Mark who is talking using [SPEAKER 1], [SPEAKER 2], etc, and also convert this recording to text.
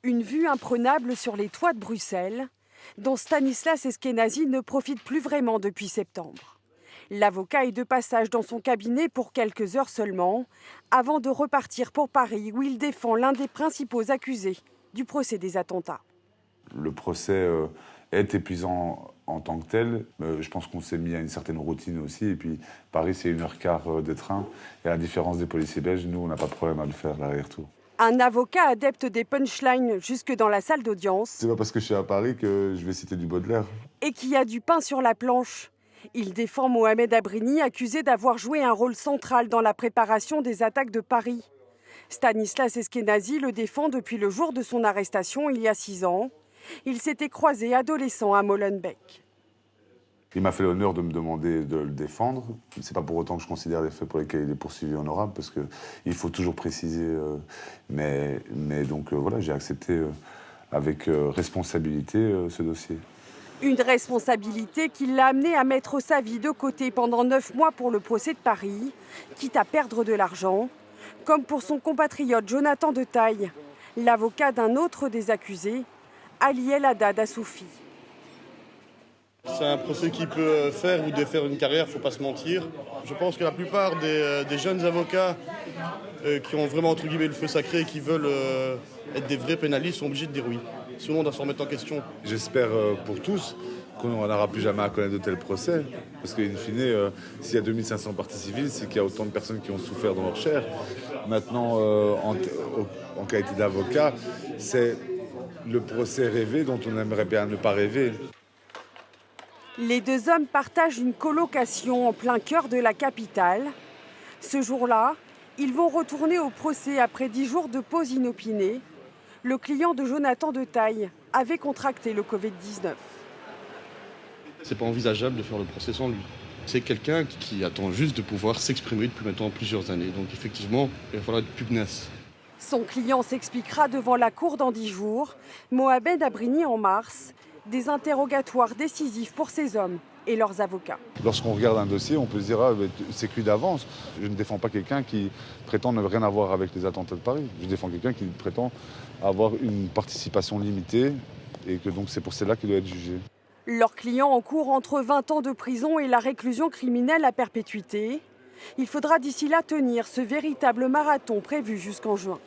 [SPEAKER 1] Une vue imprenable sur les toits de Bruxelles, dont Stanislas Eskenazi ne profite plus vraiment depuis septembre. L'avocat est de passage dans son cabinet pour quelques heures seulement, avant de repartir pour Paris, où il défend l'un des principaux accusés du procès des attentats.
[SPEAKER 2] Le procès est épuisant en tant que tel. Je pense qu'on s'est mis à une certaine routine aussi. Et puis, Paris, c'est 1h15 de train. Et à la différence des policiers belges, nous, on n'a pas de problème à le faire, l'aller-retour.
[SPEAKER 1] Un avocat adepte des punchlines jusque dans la salle d'audience.
[SPEAKER 2] C'est pas parce que je suis à Paris que je vais citer du Baudelaire.
[SPEAKER 1] Et qui a du pain sur la planche. Il défend Mohamed Abrini, accusé d'avoir joué un rôle central dans la préparation des attaques de Paris. Stanislas Eskenazi le défend depuis le jour de son arrestation il y a 6 ans. Il s'était croisé adolescent à Molenbeek.
[SPEAKER 2] Il m'a fait l'honneur de me demander de le défendre. C'est pas pour autant que je considère les faits pour lesquels il est poursuivi honorable, parce qu'il faut toujours préciser. Donc voilà, j'ai accepté avec responsabilité ce dossier.
[SPEAKER 1] Une responsabilité qui l'a amené à mettre sa vie de côté pendant 9 mois pour le procès de Paris, quitte à perdre de l'argent, comme pour son compatriote Jonathan Detaille, l'avocat d'un autre des accusés, Ali El Haddad Assoufi.
[SPEAKER 3] C'est un procès qui peut faire ou défaire une carrière, il ne faut pas se mentir. Je pense que la plupart des jeunes avocats qui ont vraiment entre guillemets le feu sacré et qui veulent être des vrais pénalistes sont obligés de dire oui. Sinon on doit se remettre en question.
[SPEAKER 2] J'espère pour tous qu'on n'aura plus jamais à connaître de tels procès. Parce qu'in fine, s'il y a 2500 parties civiles, c'est qu'il y a autant de personnes qui ont souffert dans leur chair. Maintenant, en qualité d'avocat, c'est le procès rêvé dont on aimerait bien ne pas rêver.
[SPEAKER 1] Les deux hommes partagent une colocation en plein cœur de la capitale. Ce jour-là, ils vont retourner au procès après 10 jours de pause inopinée. Le client de Jonathan Detaille avait contracté le Covid-19.
[SPEAKER 3] C'est pas envisageable de faire le procès sans lui. C'est quelqu'un qui attend juste de pouvoir s'exprimer depuis maintenant plusieurs années. Donc effectivement, il va falloir être pugnace.
[SPEAKER 1] Son client s'expliquera devant la cour dans 10 jours. Mohamed Abrini en mars. Des interrogatoires décisifs pour ces hommes et leurs avocats.
[SPEAKER 2] Lorsqu'on regarde un dossier, on peut se dire c'est cuit d'avance. Je ne défends pas quelqu'un qui prétend ne rien avoir avec les attentats de Paris. Je défends quelqu'un qui prétend avoir une participation limitée et que donc c'est pour cela qu'il doit être jugé.
[SPEAKER 1] Leur client encourt entre 20 ans de prison et la réclusion criminelle à perpétuité. Il faudra d'ici là tenir ce véritable marathon prévu jusqu'en juin.